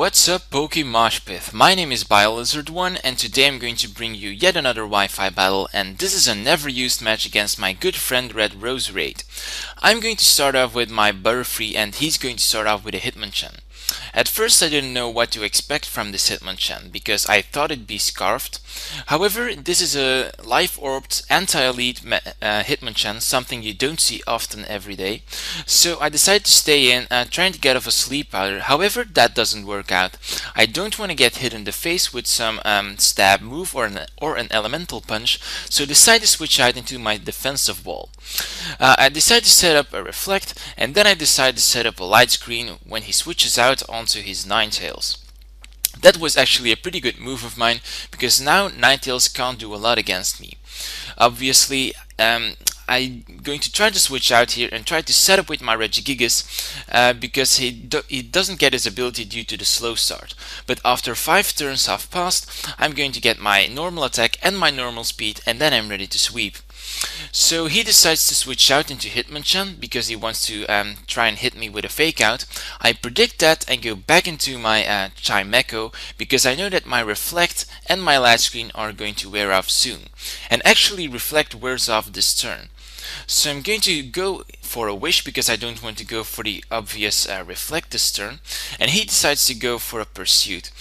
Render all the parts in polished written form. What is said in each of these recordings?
What's up, PokeMoshPit? My name is Biolizard1 and today I'm going to bring you yet another Wi-Fi battle, and this is a never used match against my good friend RedRoserade. I'm going to start off with my Butterfree and he's going to start off with a Hitmonchan. At first I didn't know what to expect from this Hitmonchan because I thought it'd be Scarfed. However, this is a life-orbed anti-elite Hitmonchan, something you don't see often every day. So I decided to stay in, trying to get off a sleep powder. However, that doesn't work out. I don't want to get hit in the face with some stab move or an elemental punch, so I decided to switch out into my defensive wall. I decided to set up a reflect, and then I decided to set up a light screen when he switches out onto his Ninetails. That was actually a pretty good move of mine, because now Ninetails can't do a lot against me. Obviously, I'm going to try to switch out here and try to set up with my Regigigas because he doesn't get his ability due to the slow start. But after 5 turns have passed, I'm going to get my normal attack and my normal speed, and then I'm ready to sweep. So he decides to switch out into Hitmonchan because he wants to try and hit me with a fake out. I predict that and go back into my Chimecho because I know that my Reflect and my Light Screen are going to wear off soon. And actually Reflect wears off this turn. So I'm going to go for a Wish because I don't want to go for the obvious Reflect this turn, and he decides to go for a Pursuit.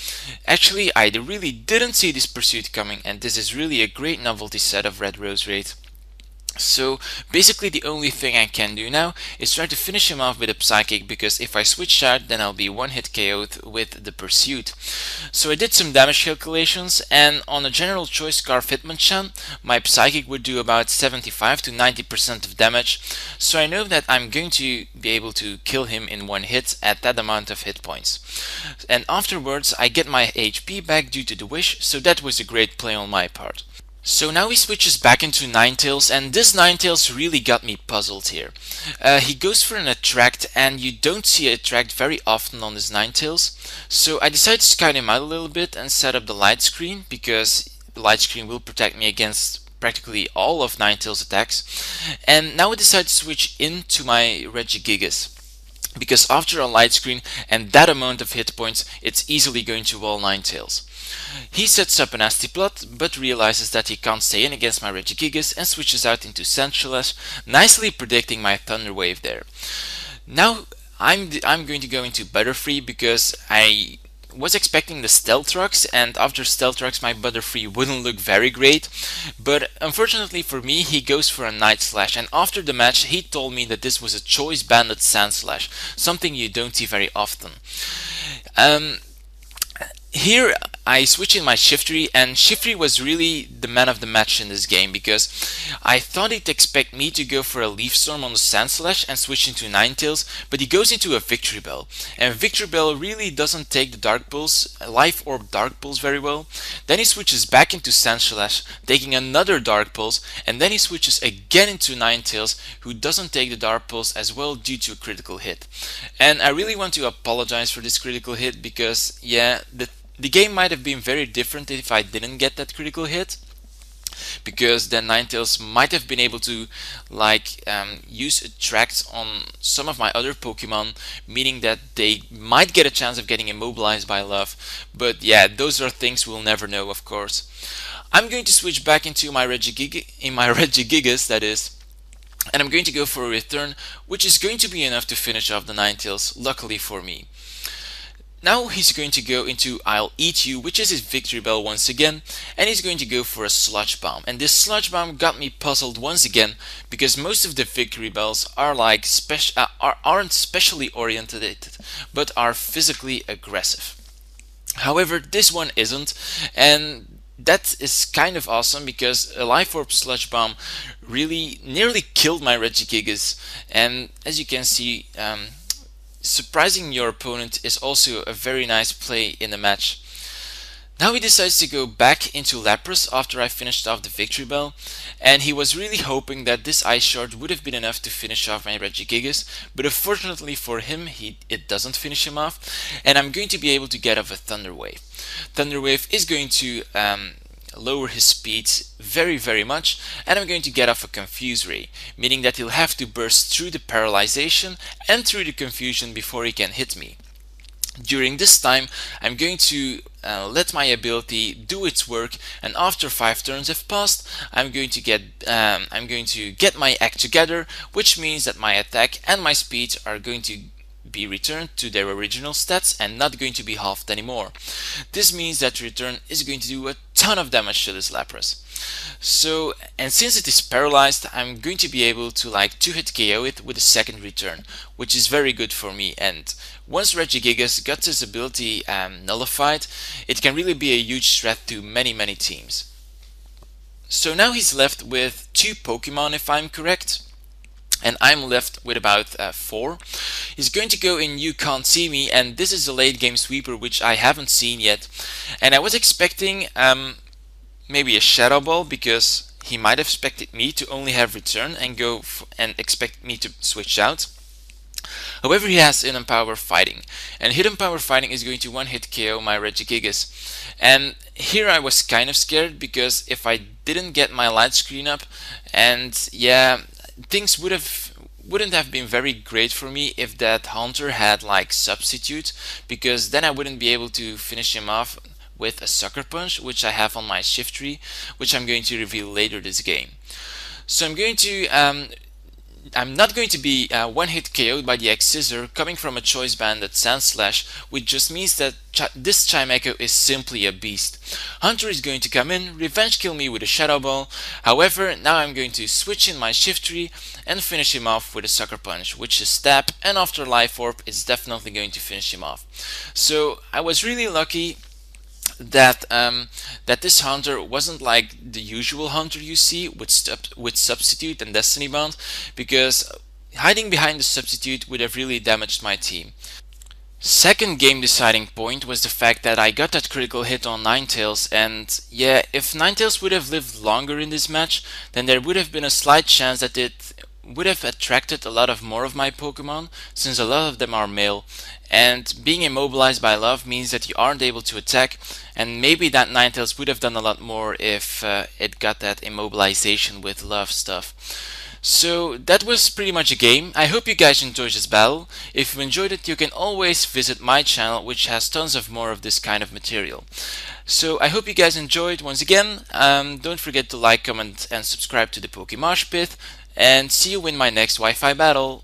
Actually, I really didn't see this Pursuit coming, and this is really a great novelty set of RedRoserade. So basically the only thing I can do now is try to finish him off with a Psychic, because if I switch out then I'll be one hit KO'd with the Pursuit. So I did some damage calculations, and on a general choice Scarf Hitmonchan my Psychic would do about 75 to 90% of damage, so I know that I'm going to be able to kill him in one hit at that amount of hit points. And afterwards I get my HP back due to the Wish, so that was a great play on my part. So now he switches back into Ninetails, and this Ninetails really got me puzzled here. He goes for an Attract, and you don't see Attract very often on this Ninetails. So I decided to scout him out a little bit and set up the Light Screen, because the Light Screen will protect me against practically all of Ninetails' attacks. And now I decide to switch into my Regigigas, because after a Light Screen and that amount of hit points, it's easily going to wall Ninetails. He sets up a nasty plot, but realizes that he can't stay in against my Regigigas and switches out into Sandslash, nicely predicting my Thunder Wave there. Now I'm going to go into Butterfree because I was expecting the Stealth Rocks, and after Stealth Rocks my Butterfree wouldn't look very great, but unfortunately for me he goes for a Night Slash, and after the match he told me that this was a Choice Banded Sandslash, something you don't see very often. Here I switch in my Shiftry, and Shiftry was really the man of the match in this game because I thought he'd expect me to go for a Leaf Storm on the Sandslash and switch into Ninetails, but he goes into a Victory Bell, and Victory Bell really doesn't take the Dark Pulse, Life Orb Dark Pulse very well. Then he switches back into Sandslash, taking another Dark Pulse, and then he switches again into Ninetails, who doesn't take the Dark Pulse as well due to a critical hit. And I really want to apologize for this critical hit because, yeah, the game might have been very different if I didn't get that critical hit, because then Ninetails might have been able to use Attract on some of my other Pokemon, meaning that they might get a chance of getting immobilized by Love. But yeah, those are things we'll never know, of course. I'm going to switch back into my Regigigas, that is, and I'm going to go for a Return, which is going to be enough to finish off the Ninetails, luckily for me. Now he's going to go into I'll Eat You, which is his Victory Bell once again, and he's going to go for a Sludge Bomb. And this Sludge Bomb got me puzzled once again, because most of the Victory Bells are aren't specially oriented, but are physically aggressive. However, this one isn't, and that is kind of awesome because a Life Orb Sludge Bomb really nearly killed my Regigigas, and as you can see, surprising your opponent is also a very nice play in the match. Now he decides to go back into Lapras after I finished off the Victory Bell, and he was really hoping that this Ice Shard would have been enough to finish off my Regigigas, but unfortunately for him it doesn't finish him off, and I'm going to be able to get off a Thunder Wave. Thunder Wave is going to lower his speed very much, and I'm going to get off a Confuse Ray, meaning that he'll have to burst through the paralyzation and through the confusion before he can hit me. During this time, I'm going to let my ability do its work, and after 5 turns have passed, I'm going to get my act together, which means that my attack and my speed are going to be returned to their original stats and not going to be halved anymore. This means that return is going to do a ton of damage to this Lapras. So, and since it is paralyzed, I'm going to be able to like 2-hit KO it with a second return, which is very good for me. And once Regigigas got his ability nullified, it can really be a huge threat to many teams. So now he's left with 2 Pokemon if I'm correct, and I'm left with about 4. He's going to go in You Can't See Me, and this is a late game sweeper which I haven't seen yet, and I was expecting maybe a Shadow Ball, because he might have expected me to only have return and and expect me to switch out. However, he has Hidden Power Fighting, and Hidden Power Fighting is going to one-hit KO my Regigigas. And here I was kind of scared, because if I didn't get my light screen up, and yeah, things wouldn't have been very great for me if that Hunter had like Substitute, because then I wouldn't be able to finish him off with a Sucker Punch, which I have on my Shiftry, which I'm going to reveal later this game. So I'm not going to be one-hit KO'd by the X-Scissor coming from a Choice Banded Sandslash, which just means that this Chimecho is simply a beast. Hunter is going to come in, revenge kill me with a Shadow Ball. However, now I'm going to switch in my Shiftry and finish him off with a Sucker Punch, which is Stab, and after Life Orb it's definitely going to finish him off. So I was really lucky that that this Hunter wasn't like the usual Hunter you see with Substitute and Destiny Bond, because hiding behind the Substitute would have really damaged my team. Second game deciding point was the fact that I got that critical hit on Ninetails, and yeah, if Ninetails would have lived longer in this match, then there would have been a slight chance that it would have attracted a lot more of my Pokemon, since a lot of them are male, and being immobilized by love means that you aren't able to attack, and maybe that Ninetales would have done a lot more if it got that immobilization with love stuff. So that was pretty much a game. I hope you guys enjoyed this battle. If you enjoyed it, you can always visit my channel, which has tons of more of this kind of material. So I hope you guys enjoyed. Once again, don't forget to like, comment and subscribe to the PokeMoshPit, and see you in my next Wi-Fi battle.